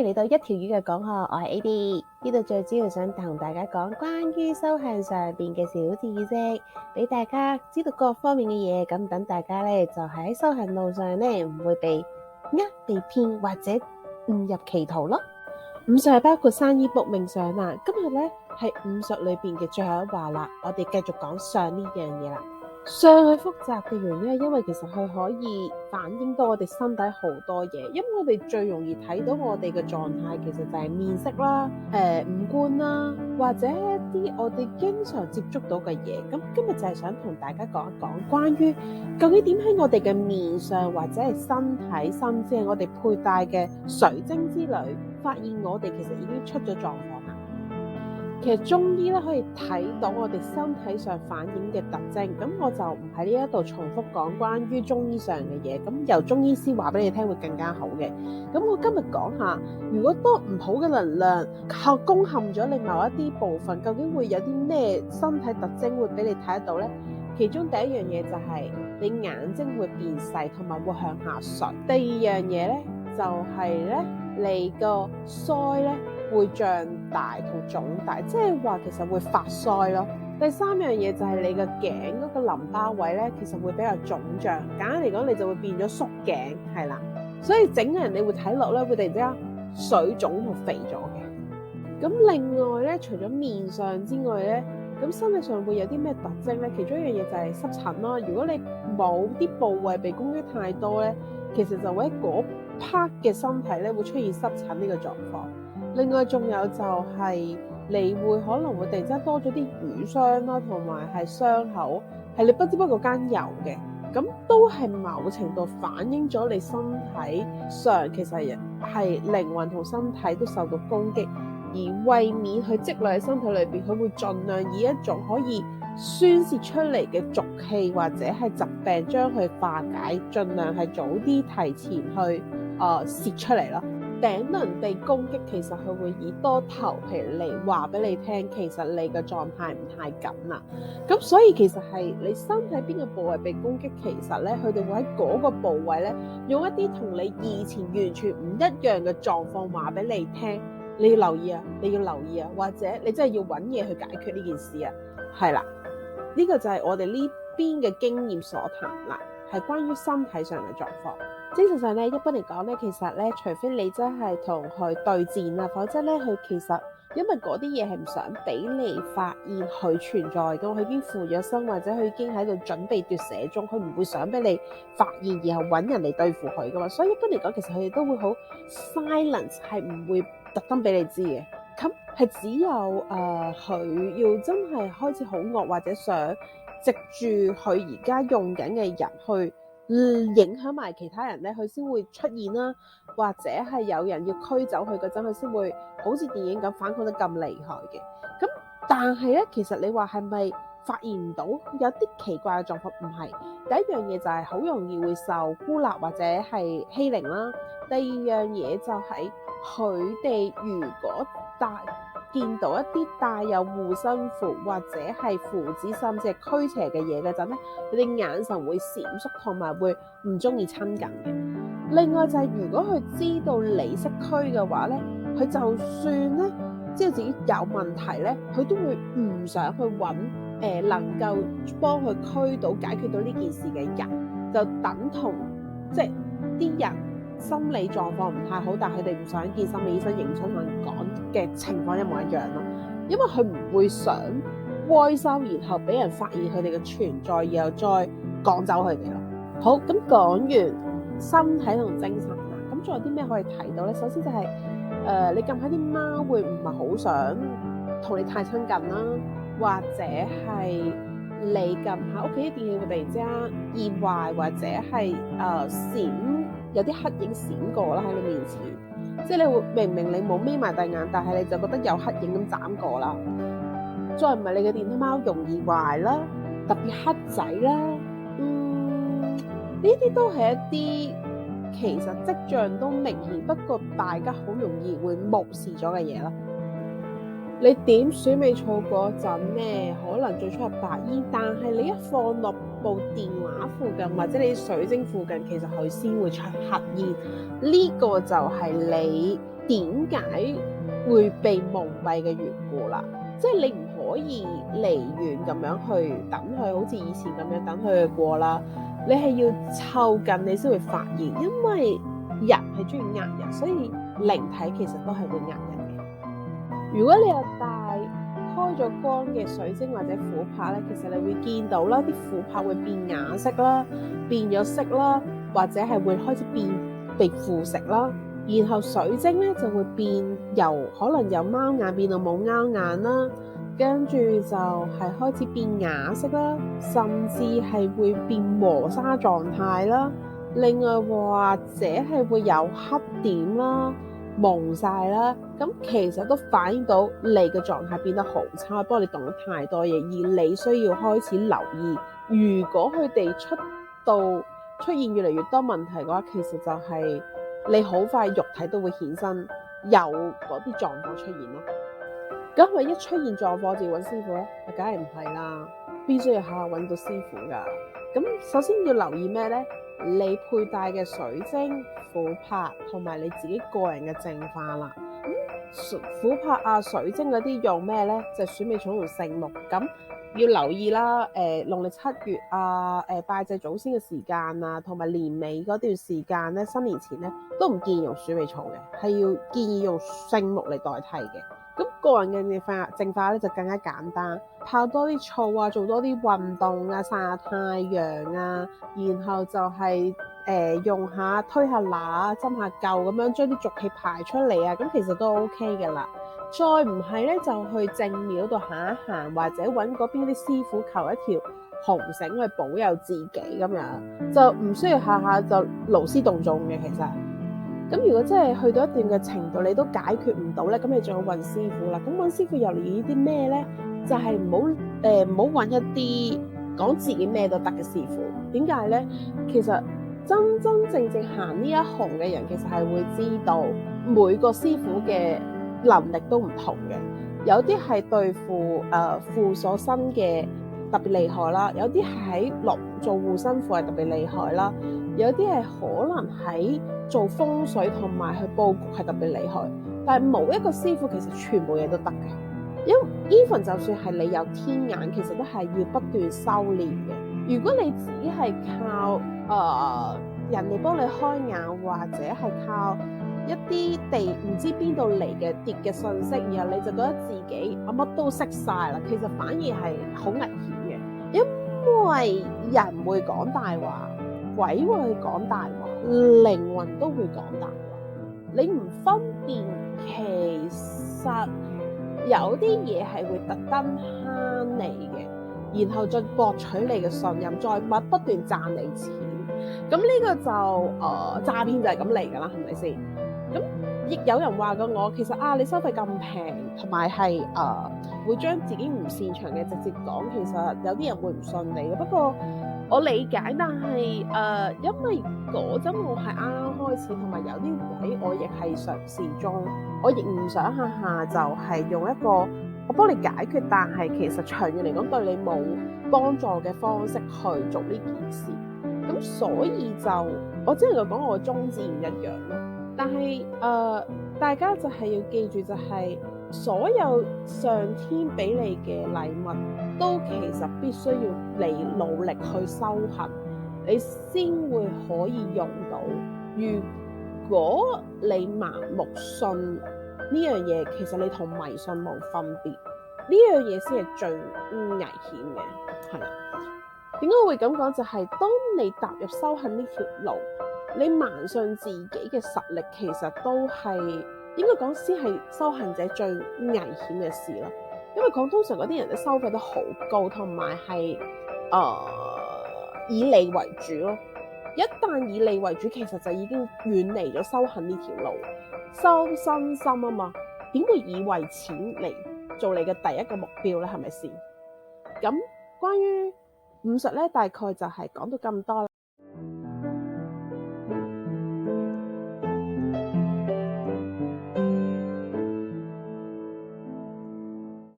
嚟到一條魚嘅講學，我係 AD，呢度最主要想同大家講關於修行上邊嘅小知識，俾大家知道各方面嘅嘢，咁等大家咧就喺修行路上咧唔會被被騙或者誤入歧途咯。五術係包括山醫卜冥想啦，今日咧係五術裏邊嘅最後一話啦，我哋繼續講相呢樣嘢啦。相係複雜嘅原因係因為其實佢可以反映到我哋身體好多嘢，因為我哋最容易睇到我哋嘅狀態其實就係面色啦、五官啦，或者一啲我哋經常接觸到嘅嘢。咁今日就係想同大家講一講關於究竟點喺我哋嘅面上或者係身體，甚至係我哋佩戴嘅水晶之類，發現我哋其實已經出咗狀況啦。其實中醫咧可以睇到我哋身體上反映嘅特徵，咁我就唔喺呢一度重複講關於中醫上嘅嘢，咁由中醫師話俾你聽會更加好嘅。咁我今日講下，如果當唔好嘅能量攻陷咗你某一啲部分，究竟會有啲咩身體特徵會俾你睇得到呢？其中第一樣嘢就係你眼睛會變細，同埋會向下垂。第二樣嘢咧就係咧你個腮咧會脹大同腫大，即係話其實會發腮咯。第三樣嘢就係你個頸嗰個淋巴位咧，其實會比較腫脹。簡單嚟講，你就會變咗縮頸，係啦。所以整個人你會睇落咧，會突然之間水腫同肥咗嘅。咁另外咧，除咗面上之外咧，咁身體上會有啲咩特徵咧？其中一樣嘢就係濕疹啦。如果你某啲部位被攻擊太多咧，其實就會喺嗰 part 嘅身體咧會出現濕疹呢個狀況。另外仲有就係你會可能會突然之間多咗啲瘀傷啦，同埋係傷口係你不知不覺間有嘅，咁都係某程度反映咗你身體上其實係靈魂同身體都受到攻擊，而為免去積累喺身體裏邊，佢會盡量以一種可以宣泄出嚟嘅濁氣或者係疾病將佢化解，盡量係早啲提前去泄出嚟咯。頂輪被攻擊，其實佢會以多頭皮嚟話俾你聽，其實你嘅狀態唔太緊啦。咁所以其實係你身體邊個部位被攻擊，其實咧佢哋會喺嗰個部位咧用一啲同你以前完全唔一樣嘅狀況話俾你聽，你要留意啊，你要留意啊，或者你真係要揾嘢去解決呢件事啊。係啦，呢個就係我哋呢邊嘅經驗所談啦，係關於身體上嘅狀況。精神上咧，一般嚟講咧，其實咧，除非你真係同佢對戰啦，否則咧，佢其實因為嗰啲嘢係唔想俾你發現佢存在嘅，佢已經附咗身，或者佢已經喺度準備奪舍中，佢唔會想俾你發現，然後揾人嚟對付佢噶嘛。所以一般嚟講，其實佢哋都會好 silence， 係唔會特登俾你知嘅。咁係只有佢要真係開始好惡，或者想藉住佢而家用緊嘅人去影響埋其他人咧，佢先會出現啦，或者係有人要驅走佢嗰陣，佢先會好似電影咁反抗得咁厲害嘅。咁但係咧，其實你話係咪發現唔到有啲奇怪嘅狀況？唔係。第一樣嘢就係好容易會受孤立或者係欺凌啦。第二樣嘢就係佢哋如果見到一啲帶有護身符或者係符紙甚至係驅邪嘅嘢嗰陣咧，佢哋眼神會閃縮同埋會唔中意親近嘅。另外就係如果佢知道你識驅嘅話咧，佢就算咧知道自己有問題咧，佢都會唔想去揾能夠幫佢驅到解決到呢件事嘅人，就等同即係啲人心理狀況唔太好，但係佢哋唔想見心理醫生，認真同人講嘅情況一模一樣咯。因為佢唔會想歪收，然後俾人發現佢哋嘅存在，然後再趕走佢哋咯。好，咁講完身體同精神啦，咁仲有啲咩可以睇到咧？首先就係你近排啲貓會唔係好想同你太親近啦，或者係你近排屋企啲電器會突然之間易壞，或者係閃有啲黑影閃過啦喺你面前，即係你會明明你冇眯埋大眼，但係你就覺得有黑影咁斬過啦。再唔係你嘅電燈貓容易壞啦，特別黑仔啦，呢啲都係一啲其實跡象都明顯，不過大家好容易會無視咗嘅嘢啦。你點鼠尾草嗰陣咧，可能最初係白煙，但係你一放落部電話附近或者你水晶附近，其實佢先會出黑煙。呢個就係你點解會被蒙蔽嘅緣故啦。即係你唔可以離遠咁樣去等佢，好似以前咁樣等佢過啦。你係要湊近你先會發現，因為人係中意呃人，所以靈體其實都係會呃人嘅。如果你有帶開咗光嘅水晶或者琥珀咧，其實你會見到啦，啲琥珀會變顏色啦，變咗色啦，或者係會開始被腐蝕啦。然後水晶咧就會變由可能有貓眼變到冇貓眼啦，跟住就係開始變啞色啦，甚至係會變磨砂狀態啦。另外或者係會有黑點啦、蒙晒啦，咁其實都反映到你嘅狀態變得好差，不過你懂得太多嘢，而你需要開始留意。如果佢哋出現越嚟越多問題嘅話，其實就係你好快肉體都會衍生有嗰啲狀況出現咯。咁係咪一出現狀況就要揾師傅咧？梗係唔係啦，必須要下揾到師傅噶。咁首先要留意咩咧？你佩戴嘅水晶、琥珀同埋你自己個人嘅淨化啦。琥珀啊、水晶嗰啲用咩咧？就係鼠尾草同聖木。咁要留意啦，農曆7月啊，拜祭祖先嘅時間啊，同埋年尾嗰段時間咧，新年前咧都唔建議用鼠尾草嘅，係要建議用聖木嚟代替嘅。咁個人嘅淨化咧就更加簡單，泡多啲醋啊，做多啲運動啊，曬下太陽啊，然後就係用下推下拿、針下灸咁樣將啲濁氣排出嚟啊，咁其實都 OK 嘅啦。再唔係咧，就去正廟度行一行，或者揾嗰邊啲師傅求一條紅繩去保佑自己咁樣，就唔需要下下就勞師動眾嘅其實。咁如果真係去到一段嘅程度，你都解決唔到咧，咁你仲要揾師傅啦。咁揾師傅又留意啲咩咧？就係唔好揾一啲講自己咩都得嘅師傅。點解咧？其實真正行呢一行嘅人，其實係會知道每個師傅嘅能力都唔同嘅。有啲係對付附所生嘅特別厲害啦，有啲係喺落做護身符係特別厲害啦，有啲係可能喺做風水同埋去佈局係特別厲害，但係冇一個師傅其實全部嘢都得嘅。因為 even 就算係你有天眼，其實都係要不斷修煉嘅。如果你只係靠人哋幫你開眼，或者係靠一啲地唔知邊度嚟嘅跌嘅信息，然後你就覺得自己乜都識晒啦，其實反而係好危險嘅，因為人會講大話，鬼會講大話，靈魂都會講大話。你唔分辨，其實有啲嘢係會特登慳你嘅，然後再博取你嘅信任，再不斷賺你錢。咁呢個就詐騙就係咁嚟㗎啦，係咪先？咁亦有人話過我，其實你收費咁平，同埋係會將自己唔擅長嘅直接講，其實有啲人會唔信你嘅。不過我理解，但係因為嗰陣我係啱啱開始，同埋有啲位我亦係嘗試中，我亦唔想下下就係用一個我幫你解決，但係其實長遠嚟講對你冇幫助嘅方式去做呢件事。咁所以就我只能夠講我嘅宗旨唔一樣咯。但係大家就係要記住，就係所有上天俾你嘅禮物，都其實必須要你努力去修行，你先會可以用到。如果你盲目信呢樣嘢，其實你同迷信冇分別，呢樣嘢先係最危險嘅，係啦。點解會咁講？就係當你踏入修行呢條路，你盲信自己嘅實力，其實都係應該講先係修行者最危險嘅事咯。因為講通常嗰啲人咧收費都好高，同埋係以利為主咯。一旦以利為主，其實就已經遠離咗修行呢條路，修身心啊嘛，點會以為錢嚟做你嘅第一個目標咧？係咪先？咁關於武術咧，大概就係講到咁多啦。